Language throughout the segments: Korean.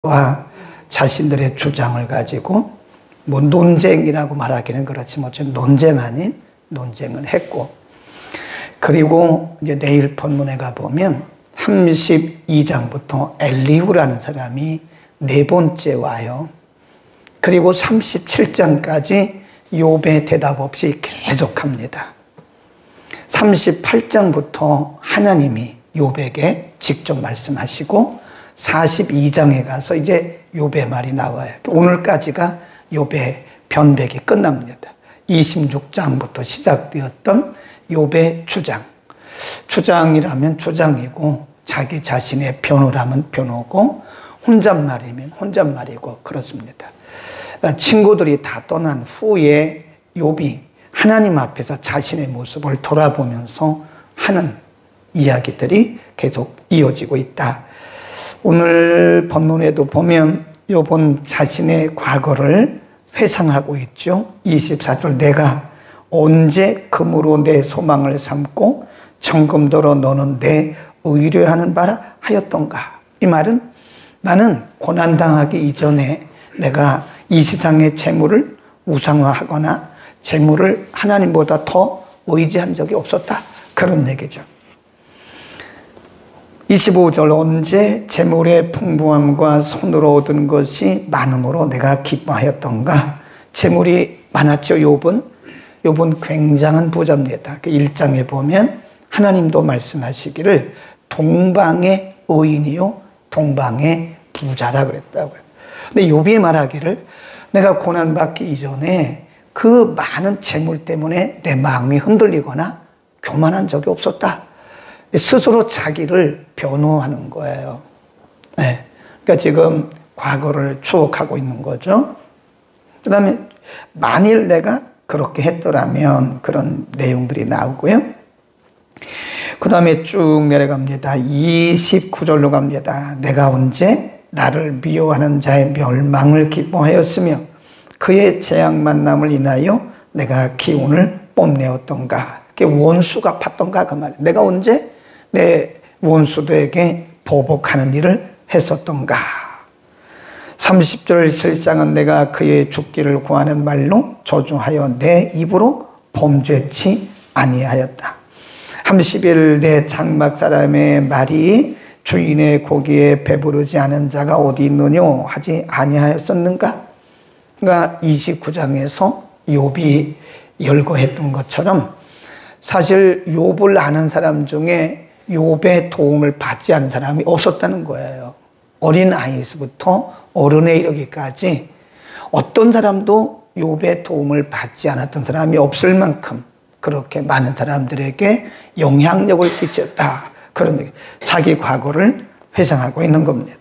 와 자신들의 주장을 가지고 뭐 논쟁이라고 말하기는 그렇지만 어쨌든 논쟁 아닌 논쟁을 했고, 그리고 이제 내일 본문에 가보면 32장부터 엘리후라는 사람이 네 번째 와요. 그리고 37장까지 욥의 대답 없이 계속합니다. 38장부터 하나님이 욥에게 직접 말씀하시고 42장에 가서 이제 욥의 말이 나와요. 오늘까지가 욥의 변백이 끝납니다. 26장부터 시작되었던 욥의 주장. 주장이라면 주장이고 자기 자신의 변호라면 변호고 혼잣말이면 혼잣말이고 그렇습니다. 친구들이 다 떠난 후에 욥이 하나님 앞에서 자신의 모습을 돌아보면서 하는 이야기들이 계속 이어지고 있다. 오늘 본문에도 보면 욥은 자신의 과거를 회상하고 있죠. 24절, 내가 언제 금으로 내 소망을 삼고 정금도로 너는 내 의뢰하는 바라 하였던가. 이 말은 나는 고난당하기 이전에 내가 이 세상의 재물을 우상화하거나 재물을 하나님보다 더 의지한 적이 없었다. 그런 얘기죠. 25절, 언제 재물의 풍부함과 손으로 얻은 것이 많음으로 내가 기뻐하였던가. 재물이 많았죠. 욥은 굉장한 부자입니다. 1장에 보면 하나님도 말씀하시기를 동방의 의인이요 동방의 부자라 그랬다고요. 근데 욥이 말하기를 내가 고난받기 이전에 그 많은 재물 때문에 내 마음이 흔들리거나 교만한 적이 없었다. 스스로 자기를 변호하는 거예요. 네. 그러니까 지금 과거를 추억하고 있는 거죠. 그 다음에 만일 내가 그렇게 했더라면 그런 내용들이 나오고요. 그 다음에 쭉 내려갑니다. 29절로 갑니다. 내가 언제 나를 미워하는 자의 멸망을 기뻐하였으며 그의 재앙 만남을 인하여 내가 기운을 뽐내었던가. 원수가 팠던가 그 말이에요. 내가 언제 내 원수들에게 보복하는 일을 했었던가. 30절, 실상은 내가 그의 죽기를 구하는 말로 조종하여 내 입으로 범죄치 아니하였다. 31, 내 장막 사람의 말이 주인의 고기에 배부르지 않은 자가 어디 있느냐 하지 아니하였었는가. 그러니까 29장에서 욥이 열거했던 것처럼 사실 욥을 아는 사람 중에 욥의 도움을 받지 않은 사람이 없었다는 거예요. 어린 아이에서부터 어른에 이르기까지 어떤 사람도 욥의 도움을 받지 않았던 사람이 없을 만큼 그렇게 많은 사람들에게 영향력을 끼쳤다. 그런 얘기. 자기 과거를 회상하고 있는 겁니다.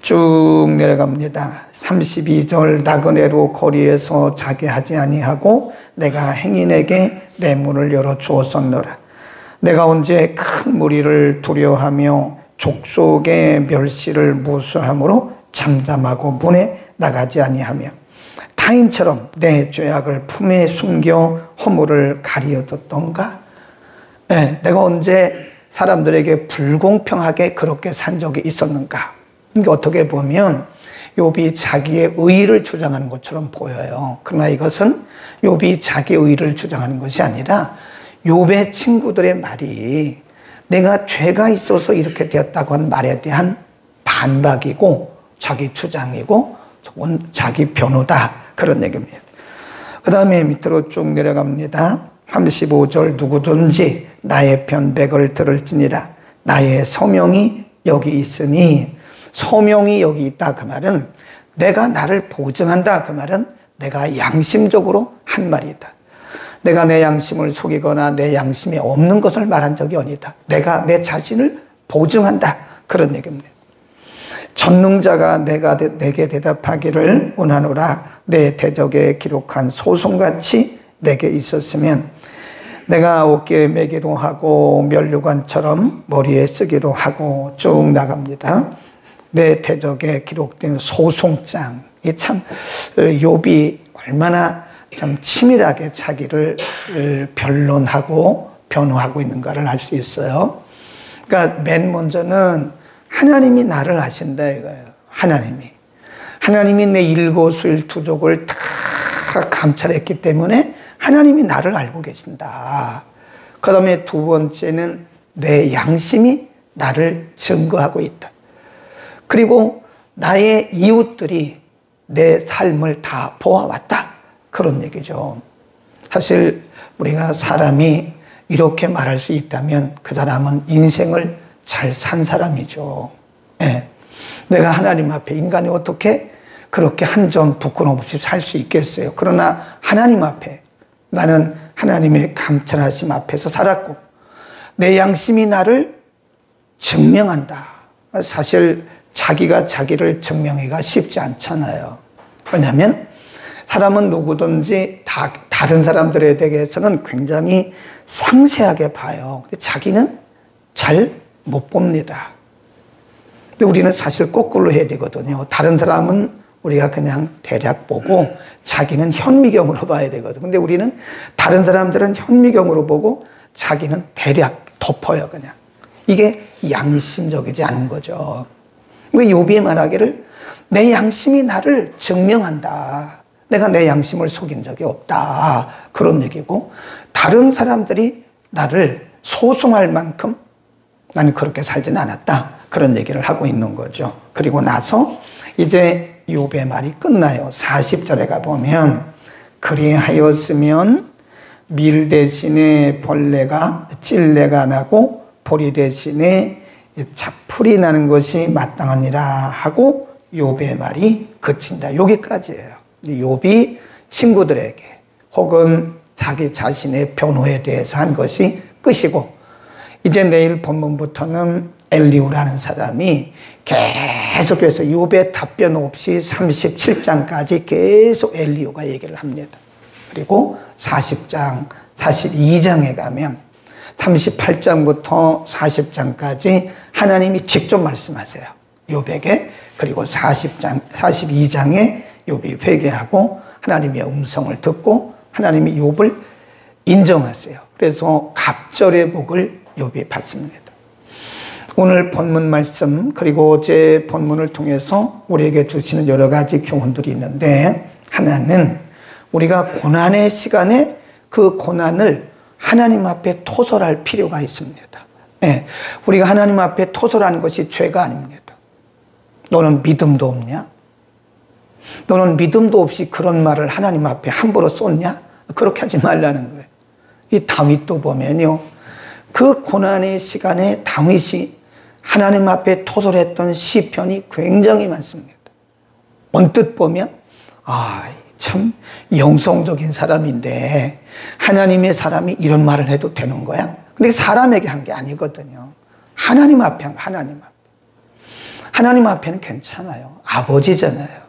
쭉 내려갑니다. 32절, 나그네로 거리에서 자게 하지 아니하고 내가 행인에게 내 문을 열어 주었었노라. 내가 언제 큰 무리를 두려워하며 족속의 멸시를 무수함으로 잠잠하고 문에 나가지 아니하며 타인처럼 내 죄악을 품에 숨겨 허물을 가리어뒀던가. 네, 내가 언제 사람들에게 불공평하게 그렇게 산 적이 있었는가. 이게 어떻게 보면 욥이 자기의 의의를 주장하는 것처럼 보여요. 그러나 이것은 욥이 자기의 의의를 주장하는 것이 아니라 욥의 친구들의 말이 내가 죄가 있어서 이렇게 되었다고 한 말에 대한 반박이고 자기 주장이고 자기 변호다. 그런 얘기입니다. 그 다음에 밑으로 쭉 내려갑니다. 35절, 누구든지 나의 변백을 들을지니라. 나의 소명이 여기 있으니. 소명이 여기 있다 그 말은 내가 나를 보증한다 그 말은 내가 양심적으로 한 말이다. 내가 내 양심을 속이거나 내 양심에 없는 것을 말한 적이 아니다. 내가 내 자신을 보증한다. 그런 얘기입니다. 전능자가 내게 대답하기를 원하노라. 내 대적에 기록한 소송같이 내게 있었으면 내가 어깨에 매기도 하고 면류관처럼 머리에 쓰기도 하고 쭉 나갑니다. 내 대적에 기록된 소송장. 이 참 욥이 얼마나 참 치밀하게 자기를 변론하고 변호하고 있는가를 알 수 있어요. 그러니까 맨 먼저는 하나님이 나를 아신다 이거예요. 하나님이 내 일거수일투족을 다 감찰했기 때문에 하나님이 나를 알고 계신다. 그 다음에 두 번째는 내 양심이 나를 증거하고 있다. 그리고 나의 이웃들이 내 삶을 다 보아왔다. 그런 얘기죠. 사실 우리가 사람이 이렇게 말할 수 있다면 그 사람은 인생을 잘 산 사람이죠. 네. 내가 하나님 앞에 인간이 어떻게 그렇게 한 점 부끄럼 없이 살 수 있겠어요. 그러나 하나님 앞에 나는 하나님의 감찰하심 앞에서 살았고 내 양심이 나를 증명한다. 사실 자기가 자기를 증명하기가 쉽지 않잖아요. 왜냐하면 사람은 누구든지 다른 사람들에 대해서는 굉장히 상세하게 봐요. 근데 자기는 잘 못 봅니다. 근데 우리는 사실 거꾸로 해야 되거든요. 다른 사람은 우리가 그냥 대략 보고 자기는 현미경으로 봐야 되거든요. 근데 우리는 다른 사람들은 현미경으로 보고 자기는 대략 덮어요, 그냥. 이게 양심적이지 않은 거죠. 욥이 말하기를 내 양심이 나를 증명한다. 내가 내 양심을 속인 적이 없다. 그런 얘기고 다른 사람들이 나를 소송할 만큼 나는 그렇게 살지는 않았다. 그런 얘기를 하고 있는 거죠. 그리고 나서 이제 욥의 말이 끝나요. 40절에 가보면 그리하였으면 밀 대신에 벌레가 찔레가 나고 보리 대신에 잡풀이 나는 것이 마땅하니라 하고 욥의 말이 그친다. 여기까지예요. 욥이 친구들에게 혹은 자기 자신의 변호에 대해서 한 것이 끝이고 이제 내일 본문부터는 엘리후라는 사람이 계속해서 욥의 답변 없이 37장까지 계속 엘리후가 얘기를 합니다. 그리고 40장, 42장에 가면 38장부터 40장까지 하나님이 직접 말씀하세요. 욥에게. 그리고 42장에 욥이 회개하고 하나님의 음성을 듣고 하나님이 욥을 인정하세요. 그래서 갑절의 복을 욥이 받습니다. 오늘 본문 말씀 그리고 어제 본문을 통해서 우리에게 주시는 여러 가지 교훈들이 있는데 하나는 우리가 고난의 시간에 그 고난을 하나님 앞에 토설할 필요가 있습니다. 네, 우리가 하나님 앞에 토설하는 것이 죄가 아닙니다. 너는 믿음도 없냐? 너는 믿음도 없이 그런 말을 하나님 앞에 함부로 쏟냐? 그렇게 하지 말라는 거예요. 이 다윗도 보면요. 그 고난의 시간에 다윗이 하나님 앞에 토설했던 시편이 굉장히 많습니다. 언뜻 보면 참 영성적인 사람인데 하나님의 사람이 이런 말을 해도 되는 거야? 근데 사람에게 한 게 아니거든요. 하나님 앞에 한 거, 하나님 앞에는 괜찮아요. 아버지잖아요.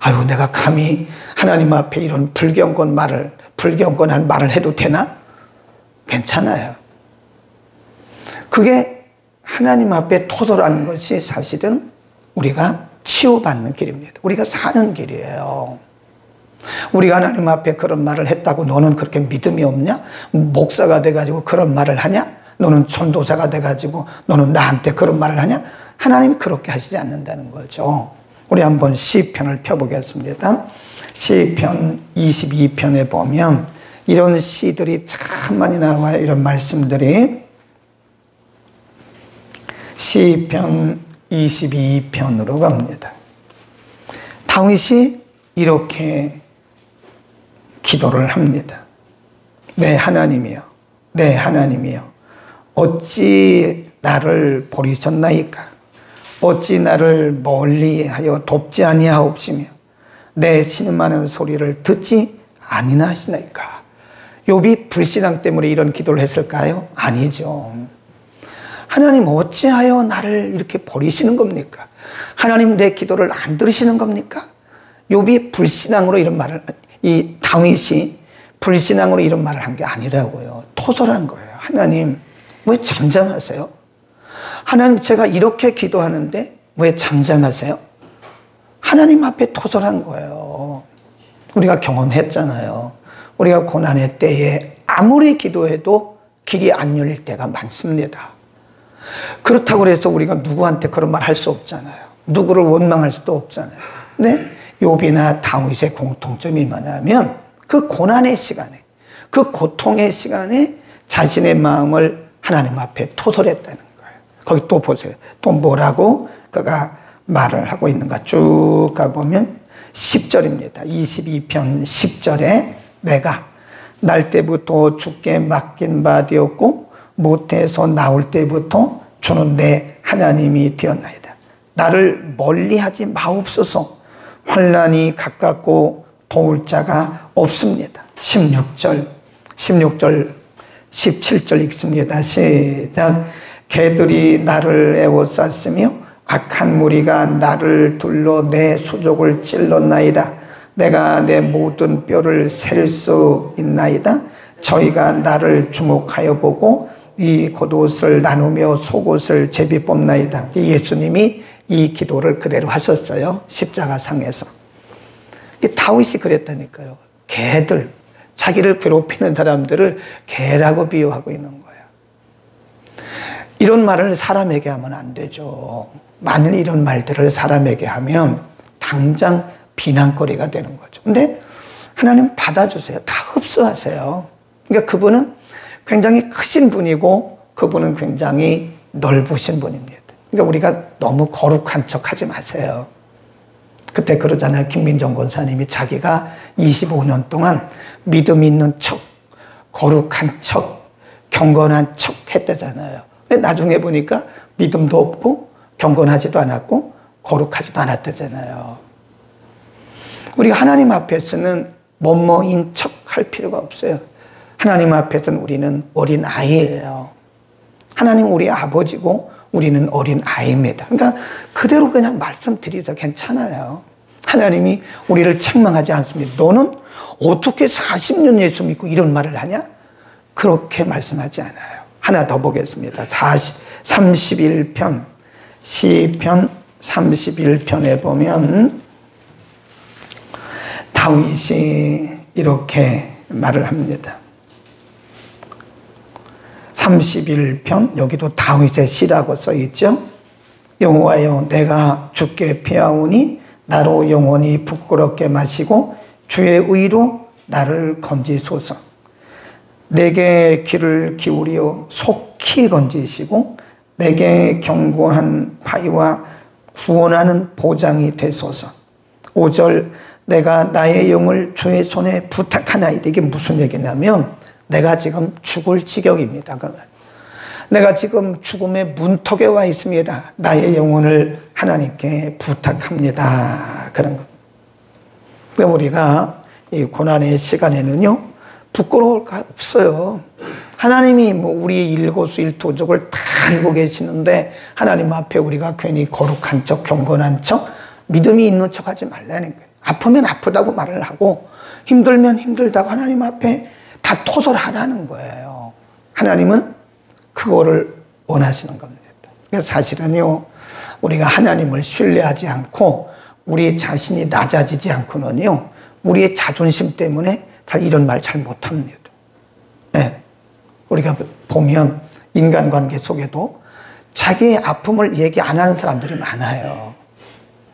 아유, 내가 감히 하나님 앞에 이런 불경건한 말을 해도 되나? 괜찮아요. 그게 하나님 앞에 토설하는 것이 사실은 우리가 치유받는 길입니다. 우리가 사는 길이에요. 우리가 하나님 앞에 그런 말을 했다고 너는 그렇게 믿음이 없냐? 목사가 돼가지고 그런 말을 하냐? 너는 전도사가 돼가지고 너는 나한테 그런 말을 하냐? 하나님이 그렇게 하시지 않는다는 거죠. 우리 한번 시편을 펴보겠습니다. 시편 22편에 보면 이런 시들이 참 많이 나와요. 이런 말씀들이. 시편 22편으로 갑니다. 다윗이 이렇게 기도를 합니다. 내 하나님이여, 내 하나님이여, 어찌 나를 버리셨나이까? 어찌 나를 멀리하여 돕지 아니하옵시며 내 신음하는 소리를 듣지 아니하시나이까? 욥이 불신앙 때문에 이런 기도를 했을까요? 아니죠. 하나님 어찌하여 나를 이렇게 버리시는 겁니까? 하나님 내 기도를 안 들으시는 겁니까? 욥이 불신앙으로 이런 말을, 이 다윗이 불신앙으로 이런 말을 한 게 아니라고요. 토설한 거예요. 하나님 왜 잠잠하세요? 하나님 제가 이렇게 기도하는데 왜 잠잠하세요? 하나님 앞에 토설한 거예요. 우리가 경험했잖아요. 우리가 고난의 때에 아무리 기도해도 길이 안 열릴 때가 많습니다. 그렇다고 해서 우리가 누구한테 그런 말 할 수 없잖아요. 누구를 원망할 수도 없잖아요. 근데 욥이나 다윗의 공통점이 뭐냐면 그 고난의 시간에, 그 고통의 시간에 자신의 마음을 하나님 앞에 토설했다는 거예요. 거기 또 보세요. 또 뭐라고 그가 말을 하고 있는가 쭉 가보면 10절입니다. 22편 10절에 내가 날 때부터 주께 맡긴 바 되었고 모태에서 나올 때부터 주는 내 하나님이 되었나이다. 나를 멀리하지 마옵소서. 환난이 가깝고 도울 자가 없습니다. 16절 17절 읽습니다. 시작. 개들이 나를 에워쌌으며 악한 무리가 나를 둘러 내 수족을 찔렀나이다. 내가 내 모든 뼈를 셀 수 있나이다. 저희가 나를 주목하여 보고 이 겉옷을 나누며 속옷을 제비 뽑나이다. 예수님이 이 기도를 그대로 하셨어요. 십자가상에서. 다윗이 그랬다니까요. 개들, 자기를 괴롭히는 사람들을 개라고 비유하고 있는 거예요. 이런 말을 사람에게 하면 안 되죠. 만일 이런 말들을 사람에게 하면 당장 비난거리가 되는 거죠. 근데 하나님 받아주세요. 다 흡수하세요. 그러니까 그분은 굉장히 크신 분이고 그분은 굉장히 넓으신 분입니다. 그러니까 우리가 너무 거룩한 척 하지 마세요. 그때 그러잖아요. 김민정 권사님이 자기가 25년 동안 믿음 있는 척, 거룩한 척, 경건한 척 했다잖아요. 근데 나중에 보니까 믿음도 없고 경건하지도 않았고 거룩하지도 않았다잖아요. 우리가 하나님 앞에서는 뭐뭐인 척 할 필요가 없어요. 하나님 앞에서는 우리는 어린 아이예요. 하나님 우리 아버지고 우리는 어린 아이입니다. 그러니까 그대로 그냥 말씀드리자 괜찮아요. 하나님이 우리를 책망하지 않습니다. 너는 어떻게 40년 예수 믿고 이런 말을 하냐? 그렇게 말씀하지 않아요. 하나 더 보겠습니다. 31편 시편 31편에 보면 다윗이 이렇게 말을 합니다. 31편 여기도 다윗의 시라고 써있죠. 여호와여 내가 주께 피하오니 나로 영원히 부끄럽게 마시고 주의 의로 나를 건지소서. 내게 귀를 기울여 속히 건지시고 내게 견고한 바위와 구원하는 보장이 되소서. 5절 내가 나의 영을 주의 손에 부탁하나이다. 이게 무슨 얘기냐면 내가 지금 죽을 지경입니다. 내가 지금 죽음의 문턱에 와 있습니다. 나의 영혼을 하나님께 부탁합니다. 그런 것. 그러니까 우리가 이 고난의 시간에는요, 부끄러울 거 없어요. 하나님이 우리 일거수일투족을 다 알고 계시는데 하나님 앞에 우리가 괜히 거룩한 척, 경건한 척, 믿음이 있는 척 하지 말라는 거예요. 아프면 아프다고 말을 하고 힘들면 힘들다고 하나님 앞에 다 토설하라는 거예요. 하나님은 그거를 원하시는 겁니다. 그래서 사실은요, 우리가 하나님을 신뢰하지 않고 우리 자신이 낮아지지 않고는요, 우리의 자존심 때문에 다 이런 말 잘 못합니다. 네. 우리가 보면 인간관계 속에도 자기의 아픔을 얘기 안 하는 사람들이 많아요.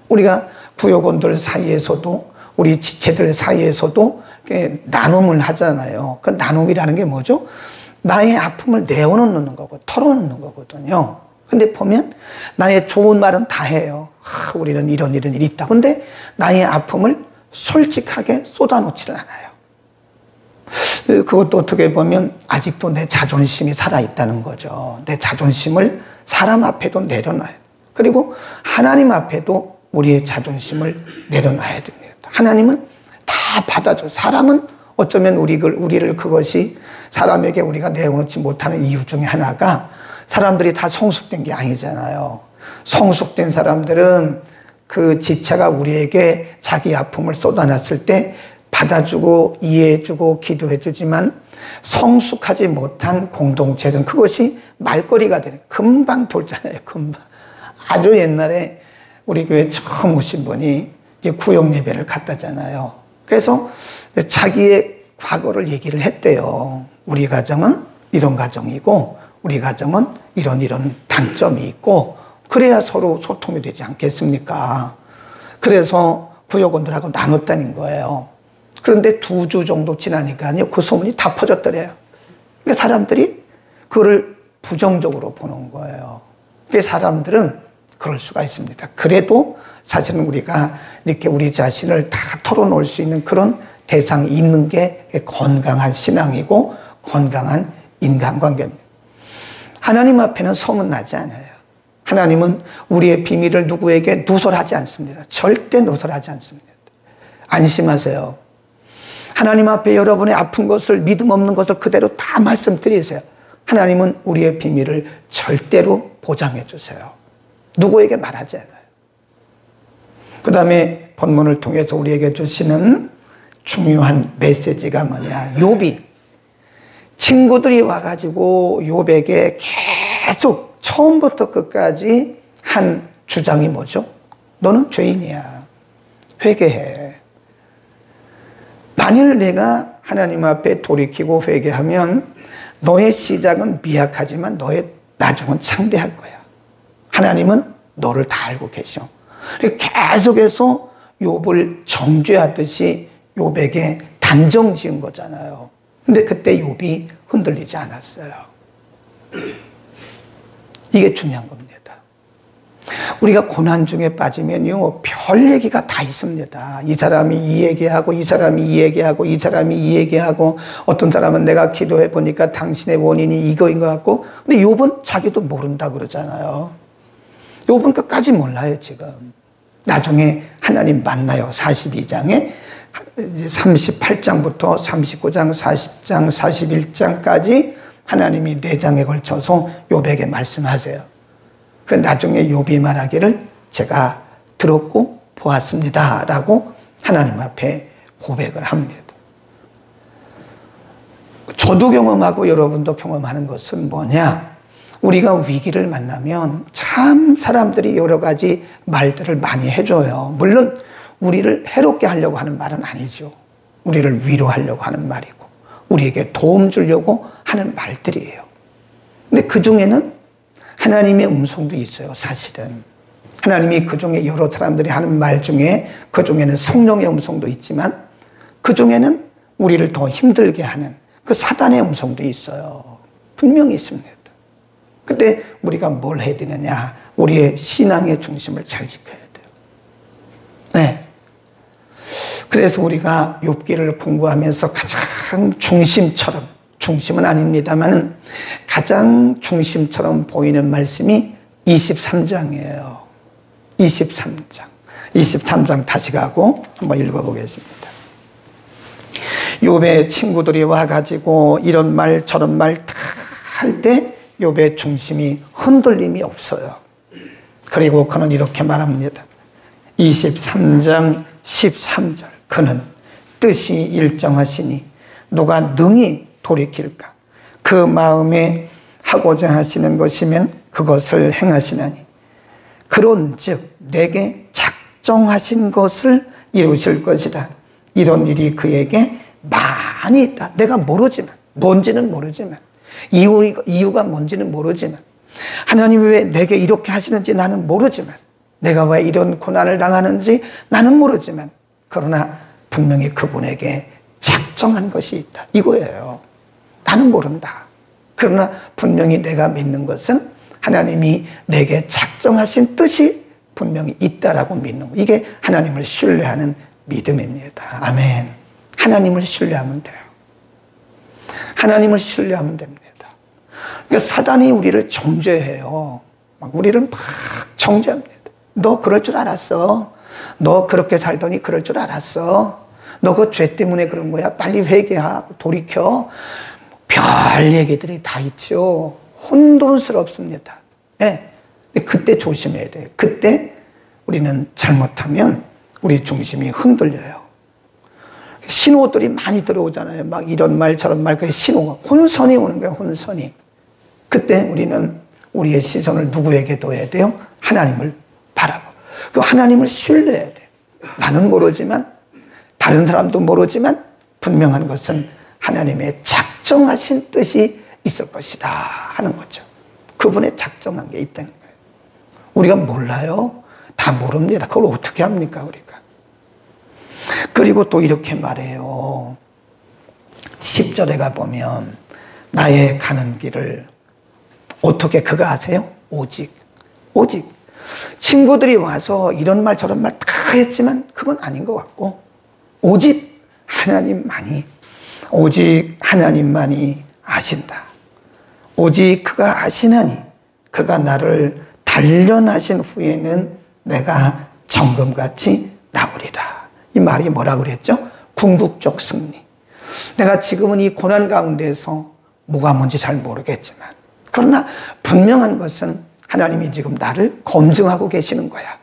우리가 구역원들 사이에서도 우리 지체들 사이에서도 나눔을 하잖아요. 그 나눔이라는 게 뭐죠? 나의 아픔을 내어놓는 거고 털어놓는 거거든요. 근데 보면 나의 좋은 말은 다 해요. 우리는 이런 일이 있다. 근데 나의 아픔을 솔직하게 쏟아놓지를 않아요. 그것도 어떻게 보면 아직도 내 자존심이 살아있다는 거죠. 내 자존심을 사람 앞에도 내려놔요. 그리고 하나님 앞에도 우리의 자존심을 내려놔야 됩니다. 하나님은 다 받아줘. 사람은 어쩌면 우리를 그것이 사람에게 우리가 내어놓지 못하는 이유 중에 하나가 사람들이 다 성숙된 게 아니잖아요. 성숙된 사람들은 그 지체가 우리에게 자기 아픔을 쏟아놨을 때 받아주고 이해해주고 기도해주지만 성숙하지 못한 공동체는 그것이 말거리가 되는, 금방 돌잖아요. 금방. 아주 옛날에 우리 교회 처음 오신 분이 구역 예배를 갔다잖아요. 그래서 자기의 과거를 얘기를 했대요. 우리 가정은 이런 가정이고 우리 가정은 이런 단점이 있고 그래야 서로 소통이 되지 않겠습니까? 그래서 구역원들하고 나눴다는 거예요. 그런데 2주 정도 지나니까요, 그 소문이 다 퍼졌더래요. 그러니까 사람들이 그거를 부정적으로 보는 거예요. 그러니까 사람들은 그럴 수가 있습니다. 그래도 사실은 우리가 이렇게 우리 자신을 다 털어놓을 수 있는 그런 대상이 있는 게 건강한 신앙이고 건강한 인간관계입니다. 하나님 앞에는 소문나지 않아요. 하나님은 우리의 비밀을 누구에게 누설하지 않습니다. 절대 누설하지 않습니다. 안심하세요. 하나님 앞에 여러분의 아픈 것을, 믿음 없는 것을 그대로 다 말씀드리세요. 하나님은 우리의 비밀을 절대로 보장해 주세요. 누구에게 말하지 않아요. 그 다음에 본문을 통해서 우리에게 주시는 중요한 메시지가 뭐냐. 욥이 친구들이 와가지고 욥에게 계속 처음부터 끝까지 한 주장이 뭐죠? 너는 죄인이야. 회개해. 만일 내가 하나님 앞에 돌이키고 회개하면 너의 시작은 미약하지만 너의 나중은 창대할 거야. 하나님은 너를 다 알고 계셔. 계속해서 욥을 정죄하듯이 욥에게 단정 지은 거잖아요. 근데 그때 욥이 흔들리지 않았어요. 이게 중요한 겁니다. 우리가 고난 중에 빠지면요, 별 얘기가 다 있습니다. 이 사람이 이 얘기하고, 이 사람이 이 얘기하고, 이 사람이 이 얘기하고, 어떤 사람은 내가 기도해 보니까 당신의 원인이 이거인 것 같고, 근데 욥은 자기도 모른다 그러잖아요. 욥은 끝까지 몰라요, 지금. 나중에 하나님 만나요. 42장에 38장부터 39장, 40장, 41장까지 하나님이 4장에 걸쳐서 욥에게 말씀하세요. 그래서 나중에 욥이 말하기를 제가 들었고 보았습니다 라고 하나님 앞에 고백을 합니다. 저도 경험하고 여러분도 경험하는 것은 뭐냐? 우리가 위기를 만나면 참 사람들이 여러 가지 말들을 많이 해줘요. 물론 우리를 해롭게 하려고 하는 말은 아니죠. 우리를 위로하려고 하는 말이고 우리에게 도움 주려고 하는 말들이에요. 근데 그 중에는 하나님의 음성도 있어요. 사실은 하나님이 그 중에 여러 사람들이 하는 말 중에 그 중에는 성령의 음성도 있지만 그 중에는 우리를 더 힘들게 하는 그 사단의 음성도 있어요. 분명히 있습니다. 그때 우리가 뭘 해야 되느냐? 우리의 신앙의 중심을 잘 지켜야 돼요. 네. 그래서 우리가 욥기를 공부하면서 가장 중심처럼, 중심은 아닙니다만은 가장 중심처럼 보이는 말씀이 23장이에요. 23장. 23장 다시 가고 한번 읽어보겠습니다. 욥의 친구들이 와가지고 이런 말 저런 말 다 할 때 욥의 중심이 흔들림이 없어요. 그리고 그는 이렇게 말합니다. 23장 13절. 그는 뜻이 일정하시니 누가 능히 돌이킬까? 그 마음에 하고자 하시는 것이면 그것을 행하시나니 그런즉 내게 작정하신 것을 이루실 것이다. 이런 일이 그에게 많이 있다. 내가 모르지만, 뭔지는 모르지만, 이유가 뭔지는 모르지만, 하나님이 왜 내게 이렇게 하시는지 나는 모르지만, 내가 왜 이런 고난을 당하는지 나는 모르지만, 그러나 분명히 그분에게 작정한 것이 있다. 이거예요. 나는 모른다. 그러나 분명히 내가 믿는 것은 하나님이 내게 작정하신 뜻이 분명히 있다라고 믿는 거. 이게 하나님을 신뢰하는 믿음입니다. 아멘. 하나님을 신뢰하면 돼요. 하나님을 신뢰하면 됩니다. 그러니까 사단이 우리를 정죄해요. 우리를 막 정죄합니다. 너 그럴 줄 알았어. 너 그렇게 살더니 그럴 줄 알았어. 너 그 죄 때문에 그런 거야. 빨리 회개하고 돌이켜. 별 얘기들이 다 있죠. 혼돈스럽습니다. 네. 근데 그때 조심해야 돼요. 그때 우리는 잘못하면 우리 중심이 흔들려요. 신호들이 많이 들어오잖아요. 막 이런 말 저런 말, 그 신호가 혼선이 오는 거예요. 혼선이. 그때 우리는 우리의 시선을 누구에게 둬야 돼요? 하나님을 바라보고. 그 하나님을 신뢰해야 돼요. 나는 모르지만, 다른 사람도 모르지만 분명한 것은 하나님의 작정하신 뜻이 있을 것이다 하는 거죠. 그분의 작정한 게 있다는 거예요. 우리가 몰라요? 다 모릅니다. 그걸 어떻게 합니까, 우리가? 그리고 또 이렇게 말해요. 10절에 가보면 나의 가는 길을 어떻게 그가 아세요? 오직 친구들이 와서 이런 말 저런 말 다 했지만 그건 아닌 것 같고 오직 하나님만이 아신다. 오직 그가 아시나니 그가 나를 단련하신 후에는 내가 정금같이 나오리라. 이 말이 뭐라 그랬죠? 궁극적 승리. 내가 지금은 이 고난 가운데서 뭐가 뭔지 잘 모르겠지만 그러나 분명한 것은 하나님이 지금 나를 검증하고 계시는 거야.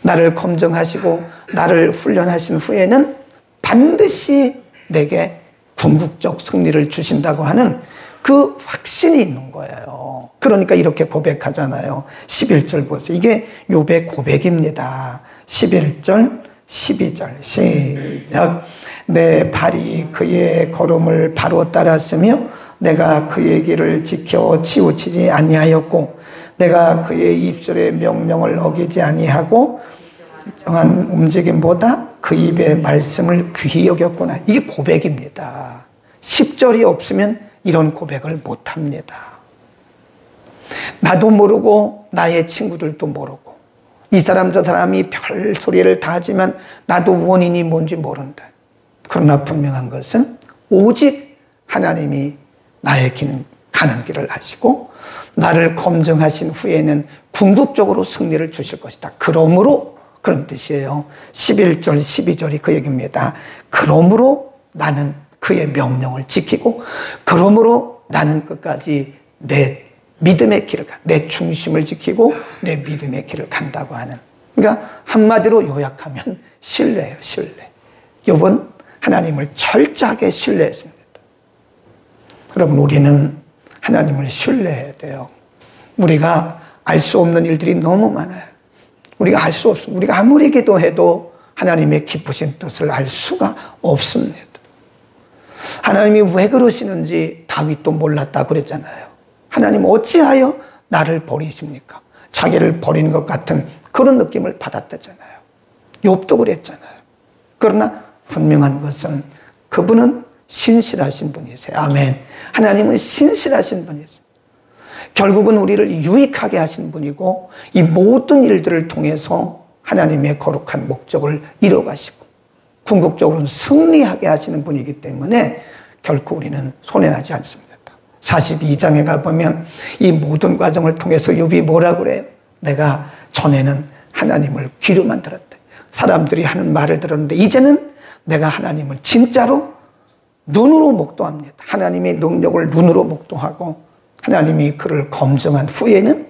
나를 검증하시고 나를 훈련하신 후에는 반드시 내게 궁극적 승리를 주신다고 하는 그 확신이 있는 거예요. 그러니까 이렇게 고백하잖아요. 11절 보세요. 이게 욥의 고백입니다. 11절, 12절 시작. 내 발이 그의 걸음을 바로 따랐으며 내가 그의 길을 지켜 치우치지 아니하였고 내가 그의 입술의 명령을 어기지 아니하고 정한 움직임보다 그 입의 말씀을 귀히 여겼구나. 이게 고백입니다. 10절이 없으면 이런 고백을 못합니다. 나도 모르고 나의 친구들도 모르고 이 사람 저 사람이 별 소리를 다 하지만 나도 원인이 뭔지 모른다. 그러나 분명한 것은 오직 하나님이 나의 가는 길을 아시고 나를 검증하신 후에는 궁극적으로 승리를 주실 것이다. 그러므로 그런 뜻이에요. 11절 12절이 그 얘기입니다. 그러므로 나는 그의 명령을 지키고 그러므로 나는 끝까지 내 믿음의 길을 내 중심을 지키고 내 믿음의 길을 간다고 하는, 그러니까 한마디로 요약하면 신뢰예요. 신뢰. 욥은 하나님을 철저하게 신뢰했습니다. 여러분, 우리는 하나님을 신뢰해야 돼요. 우리가 알 수 없는 일들이 너무 많아요. 우리가 알 수 없습니다. 우리가 아무리 기도해도 하나님의 기쁘신 뜻을 알 수가 없습니다. 하나님이 왜 그러시는지 다윗도 몰랐다 그랬잖아요. 하나님 어찌하여 나를 버리십니까? 자기를 버리는 것 같은 그런 느낌을 받았다잖아요. 욥도 그랬잖아요. 그러나 분명한 것은 그분은 신실하신 분이세요. 아멘. 하나님은 신실하신 분이세요. 결국은 우리를 유익하게 하신 분이고 이 모든 일들을 통해서 하나님의 거룩한 목적을 이뤄가시고 궁극적으로는 승리하게 하시는 분이기 때문에 결코 우리는 손해나지 않습니다. 42장에 가보면 이 모든 과정을 통해서 욥이 뭐라고 그래요? 내가 전에는 하나님을 귀로만 들었대. 사람들이 하는 말을 들었는데 이제는 내가 하나님을 진짜로 눈으로 목도합니다. 하나님의 능력을 눈으로 목도하고 하나님이 그를 검증한 후에는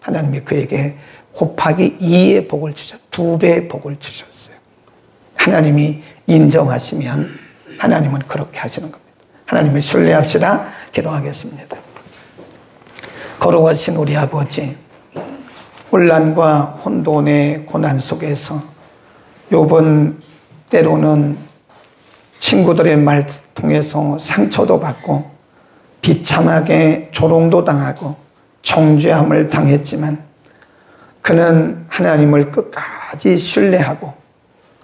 하나님이 그에게 곱하기 2의 복을 주셨어요. 2배의 복을 주셨어요. 하나님이 인정하시면 하나님은 그렇게 하시는 겁니다. 하나님을 신뢰합시다. 기도하겠습니다. 거룩하신 우리 아버지, 혼란과 혼돈의 고난 속에서 욥은 때로는 친구들의 말 통해서 상처도 받고 비참하게 조롱도 당하고 정죄함을 당했지만 그는 하나님을 끝까지 신뢰하고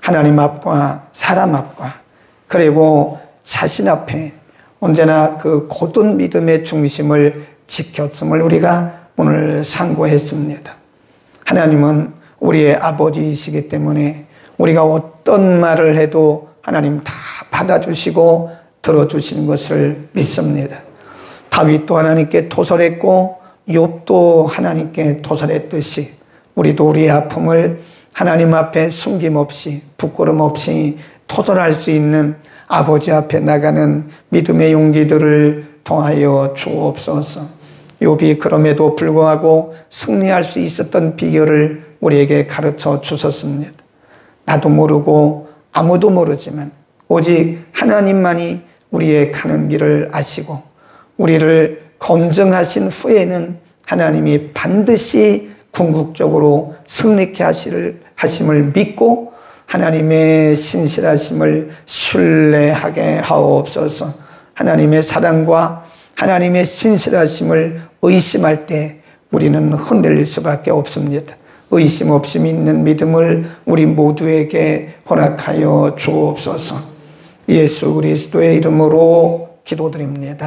하나님 앞과 사람 앞과 그리고 자신 앞에 언제나 그 고든 믿음의 중심을 지켰음을 우리가 오늘 상고했습니다. 하나님은 우리의 아버지이시기 때문에 우리가 어떤 말을 해도 하나님 다 받아주시고 들어주시는 것을 믿습니다. 다윗도 하나님께 토설했고 욥도 하나님께 토설했듯이 우리도 우리의 아픔을 하나님 앞에 숨김없이 부끄럼 없이 토설할 수 있는 아버지 앞에 나가는 믿음의 용기들을 더하여 주옵소서. 욥이 그럼에도 불구하고 승리할 수 있었던 비결을 우리에게 가르쳐 주셨습니다. 나도 모르고 아무도 모르지만 오직 하나님만이 우리의 가는 길을 아시고 우리를 검증하신 후에는 하나님이 반드시 궁극적으로 승리케 하심을 믿고 하나님의 신실하심을 신뢰하게 하옵소서. 하나님의 사랑과 하나님의 신실하심을 의심할 때 우리는 흔들릴 수밖에 없습니다. 의심 없이 믿는 믿음을 우리 모두에게 허락하여 주옵소서. 예수 그리스도의 이름으로 기도드립니다.